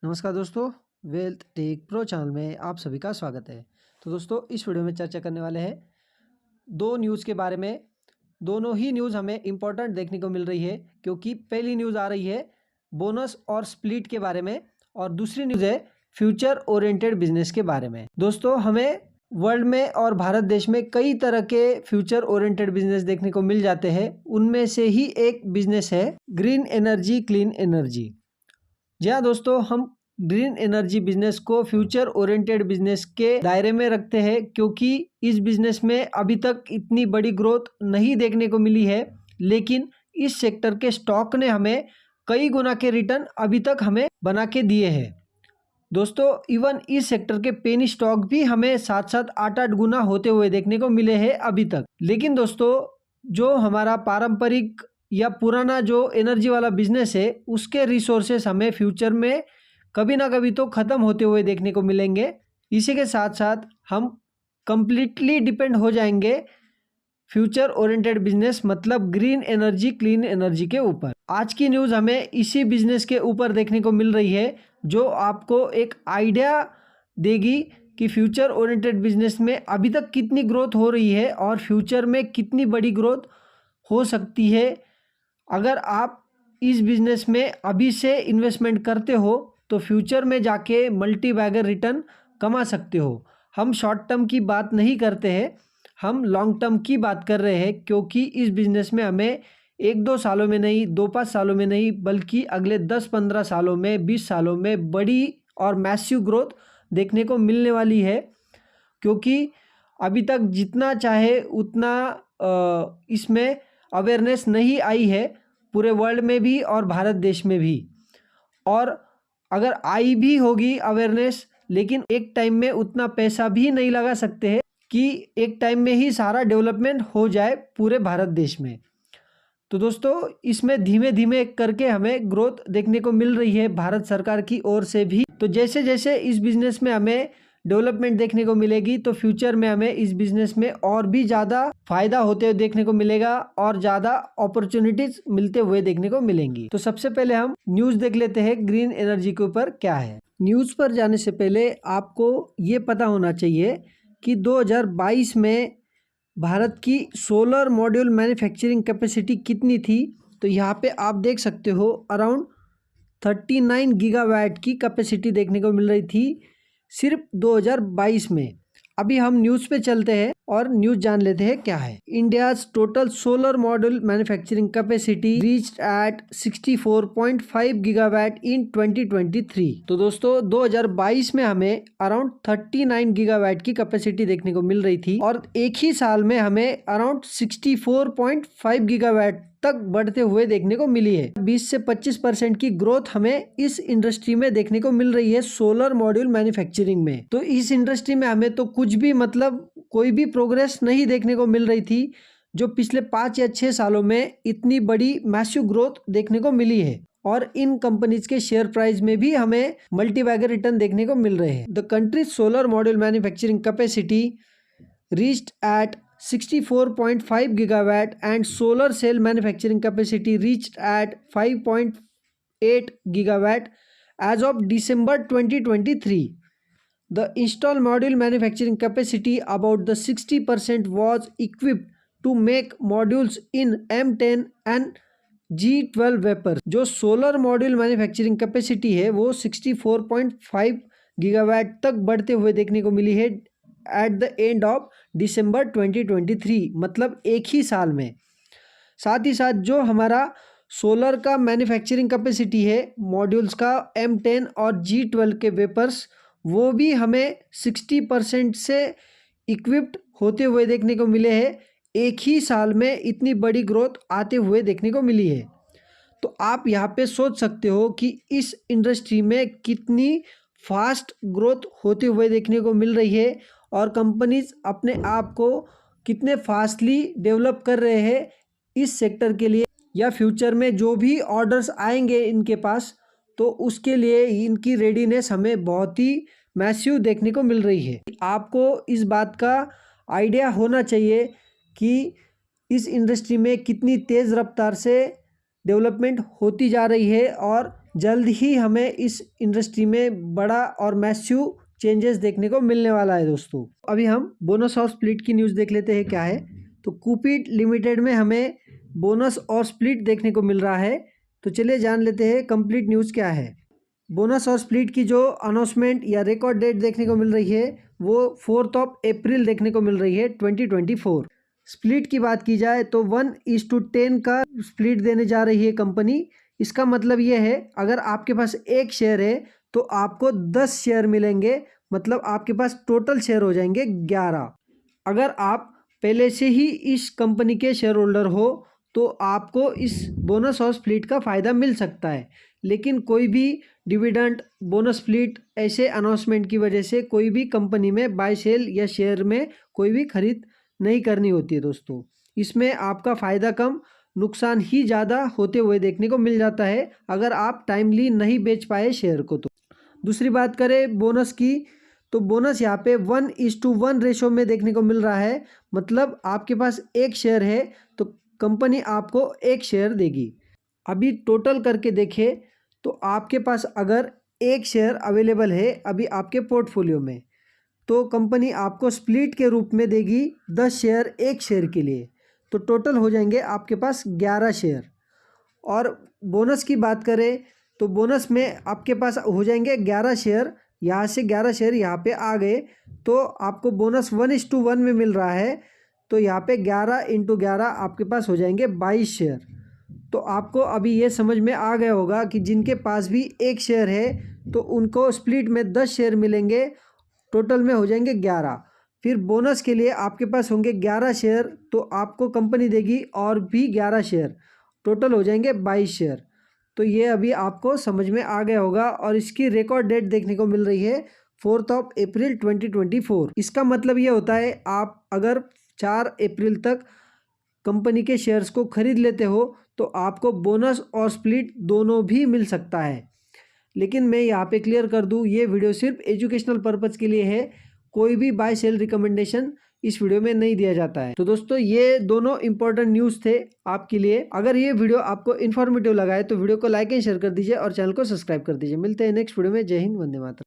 नमस्कार दोस्तों, wealth take pro channel में आप सभी का स्वागत है। तो दोस्तों, इस वीडियो में चर्चा करने वाले हैं दो न्यूज़ के बारे में। दोनों ही न्यूज़ हमें इम्पोर्टेंट देखने को मिल रही है, क्योंकि पहली न्यूज़ आ रही है बोनस और स्प्लिट के बारे में और दूसरी न्यूज़ है फ्यूचर ओरिएंटेड बिजनेस के बारे में। दोस्तों, हमें वर्ल्ड में और भारत देश में कई तरह के फ्यूचर ओरिएंटेड बिजनेस देखने को मिल जाते हैं। उनमें से ही एक बिजनेस है ग्रीन एनर्जी, क्लीन एनर्जी। जी हाँ दोस्तों, हम ग्रीन एनर्जी बिजनेस को फ्यूचर ओरिएंटेड बिजनेस के दायरे में रखते हैं, क्योंकि इस बिजनेस में अभी तक इतनी बड़ी ग्रोथ नहीं देखने को मिली है, लेकिन इस सेक्टर के स्टॉक ने हमें कई गुना के रिटर्न अभी तक हमें बना के दिए हैं। दोस्तों, इवन इस सेक्टर के पेनी स्टॉक भी हमें 7-7, 8-8 गुना होते हुए देखने को मिले हैं अभी तक। लेकिन दोस्तों, जो हमारा पारंपरिक या पुराना जो एनर्जी वाला बिजनेस है, उसके रिसोर्सेस हमें फ्यूचर में कभी ना कभी तो ख़त्म होते हुए देखने को मिलेंगे। इसी के साथ साथ हम कंप्लीटली डिपेंड हो जाएंगे फ्यूचर ओरिएंटेड बिजनेस मतलब ग्रीन एनर्जी, क्लीन एनर्जी के ऊपर। आज की न्यूज़ हमें इसी बिजनेस के ऊपर देखने को मिल रही है, जो आपको एक आइडिया देगी कि फ्यूचर ओरिएंटेड बिजनेस में अभी तक कितनी ग्रोथ हो रही है और फ्यूचर में कितनी बड़ी ग्रोथ हो सकती है। अगर आप इस बिजनेस में अभी से इन्वेस्टमेंट करते हो तो फ्यूचर में जाके मल्टी बैगर रिटर्न कमा सकते हो। हम शॉर्ट टर्म की बात नहीं करते हैं, हम लॉन्ग टर्म की बात कर रहे हैं, क्योंकि इस बिजनेस में हमें 1-2 सालों में नहीं, 2-5 सालों में नहीं, बल्कि अगले 10-15 सालों में, 20 सालों में बड़ी और मैसिव ग्रोथ देखने को मिलने वाली है। क्योंकि अभी तक जितना चाहे उतना इसमें अवेयरनेस नहीं आई है, पूरे वर्ल्ड में भी और भारत देश में भी। और अगर आई भी होगी अवेयरनेस, लेकिन एक टाइम में उतना पैसा भी नहीं लगा सकते हैं कि एक टाइम में ही सारा डेवलपमेंट हो जाए पूरे भारत देश में। तो दोस्तों, इसमें धीमे धीमे करके हमें ग्रोथ देखने को मिल रही है भारत सरकार की ओर से भी। तो जैसे जैसे इस बिजनेस में हमें डेवलपमेंट देखने को मिलेगी, तो फ्यूचर में हमें इस बिजनेस में और भी ज़्यादा फायदा होते हुए देखने को मिलेगा और ज़्यादा अपॉर्चुनिटीज मिलते हुए देखने को मिलेंगी। तो सबसे पहले हम न्यूज़ देख लेते हैं ग्रीन एनर्जी के ऊपर क्या है। न्यूज़ पर जाने से पहले आपको ये पता होना चाहिए कि 2022 में भारत की सोलर मॉड्यूल मैन्युफैक्चरिंग कैपेसिटी कितनी थी। तो यहाँ पे आप देख सकते हो अराउंड 39 गीगावाट की कैपेसिटी देखने को मिल रही थी सिर्फ 2022 में। अभी हम न्यूज़ पे चलते हैं और न्यूज़ जान लेते हैं क्या है। India's total solar module manufacturing capacity reached at 64.5 gigawatt in 2023। तो दोस्तों, 2022 में हमें अराउंड 39 गीगावाट की कैपेसिटी देखने को मिल रही थी और एक ही साल में हमें अराउंड 64.5 गीगावाट तक बढ़ते हुए देखने को मिली है। 20 से 25% की ग्रोथ हमें इस इंडस्ट्री में देखने को मिल रही है, सोलर मॉड्यूल मैन्युफैक्चरिंग में। तो इस इंडस्ट्री में हमें तो कुछ भी मतलब कोई भी प्रोग्रेस नहीं देखने को मिल रही थी, जो पिछले 5 या 6 सालों में इतनी बड़ी मैसिव ग्रोथ देखने को मिली है। और इन कंपनीज के शेयर प्राइस में भी हमें मल्टीबैगर रिटर्न देखने को मिल रहे हैं। The countries solar module manufacturing capacity reached at 64.5 gigawatt and solar cell manufacturing capacity reached at 5.8 gigawatt as of December 2023. The installed module manufacturing capacity about the 60% was equipped to make modules in M10 and G12 vapour. जो solar module manufacturing capacity है वो 64.5 gigawatt तक बढ़ते हुए देखने को मिली है at the end of December 2023, मतलब एक ही साल में। साथ ही साथ जो हमारा सोलर का मैन्युफैक्चरिंग कैपेसिटी है मॉड्यूल्स का M10 और G12 के वेपर्स, वो भी हमें 60% से इक्विप्ड होते हुए देखने को मिले हैं। एक ही साल में इतनी बड़ी ग्रोथ आते हुए देखने को मिली है। तो आप यहाँ पे सोच सकते हो कि इस इंडस्ट्री में कितनी फास्ट ग्रोथ होते हुए देखने को मिल रही है और कंपनीज अपने आप को कितने फास्टली डेवलप कर रहे हैं इस सेक्टर के लिए, या फ्यूचर में जो भी ऑर्डर्स आएंगे इनके पास, तो उसके लिए इनकी रेडीनेस हमें बहुत ही मैसिव देखने को मिल रही है। आपको इस बात का आइडिया होना चाहिए कि इस इंडस्ट्री में कितनी तेज़ रफ्तार से डेवलपमेंट होती जा रही है और जल्द ही हमें इस इंडस्ट्री में बड़ा और मैसिव चेंजेस देखने को मिलने वाला है दोस्तों। अभी हम बोनस और स्प्लिट की न्यूज़ देख लेते हैं क्या है। तो कुपिड लिमिटेड में हमें बोनस और स्प्लिट देखने को मिल रहा है। तो चलिए जान लेते हैं कंप्लीट न्यूज़ क्या है। बोनस और स्प्लिट की जो अनाउंसमेंट या रिकॉर्ड डेट देखने को मिल रही है वो 4 अप्रैल देखने को मिल रही है 2024। स्प्लिट की बात की जाए तो 1:10 का स्प्लिट देने जा रही है कंपनी। इसका मतलब ये है अगर आपके पास एक शेयर है तो आपको 10 शेयर मिलेंगे, मतलब आपके पास टोटल शेयर हो जाएंगे 11। अगर आप पहले से ही इस कंपनी के शेयर होल्डर हो तो आपको इस बोनस और स्प्लिट का फ़ायदा मिल सकता है। लेकिन कोई भी डिविडेंड, बोनस, स्प्लिट ऐसे अनाउंसमेंट की वजह से कोई भी कंपनी में बाय सेल या शेयर में कोई भी खरीद नहीं करनी होती है दोस्तों। इसमें आपका फ़ायदा कम, नुकसान ही ज़्यादा होते हुए देखने को मिल जाता है अगर आप टाइमली नहीं बेच पाए शेयर को। तो दूसरी बात करें बोनस की, तो बोनस यहाँ पे 1:1 रेशो में देखने को मिल रहा है। मतलब आपके पास एक शेयर है तो कंपनी आपको एक शेयर देगी। अभी टोटल करके देखें तो आपके पास अगर एक शेयर अवेलेबल है अभी आपके पोर्टफोलियो में, तो कंपनी आपको स्प्लिट के रूप में देगी 10 शेयर एक शेयर के लिए। तो टोटल हो जाएंगे आपके पास 11 शेयर। और बोनस की बात करें तो बोनस में आपके पास हो जाएंगे 11 शेयर। यहाँ से 11 शेयर यहाँ पे आ गए तो आपको बोनस 1:1 में मिल रहा है। तो यहाँ पे 11 × 11 आपके पास हो जाएंगे 22 शेयर। तो आपको अभी ये समझ में आ गया होगा कि जिनके पास भी एक शेयर है तो उनको स्प्लिट में 10 शेयर मिलेंगे, टोटल में हो जाएंगे 11। फिर बोनस के लिए आपके पास होंगे 11 शेयर तो आपको कंपनी देगी और भी 11 शेयर, टोटल हो जाएंगे 22 शेयर। तो ये अभी आपको समझ में आ गया होगा। और इसकी रिकॉर्ड डेट देखने को मिल रही है 4 अप्रैल 2024। इसका मतलब ये होता है आप अगर 4 अप्रैल तक कंपनी के शेयर्स को खरीद लेते हो तो आपको बोनस और स्प्लिट दोनों भी मिल सकता है। लेकिन मैं यहाँ पे क्लियर कर दूँ, ये वीडियो सिर्फ एजुकेशनल पर्पज़ के लिए है, कोई भी बाय सेल रिकमेंडेशन इस वीडियो में नहीं दिया जाता है। तो दोस्तों ये दोनों इंपॉर्टेंट न्यूज़ थे आपके लिए। अगर ये वीडियो आपको इन्फॉर्मेटिव लगा है तो वीडियो को लाइक एंड शेयर कर दीजिए और चैनल को सब्सक्राइब कर दीजिए। मिलते हैं नेक्स्ट वीडियो में। जय हिंद, वंदे मातरम।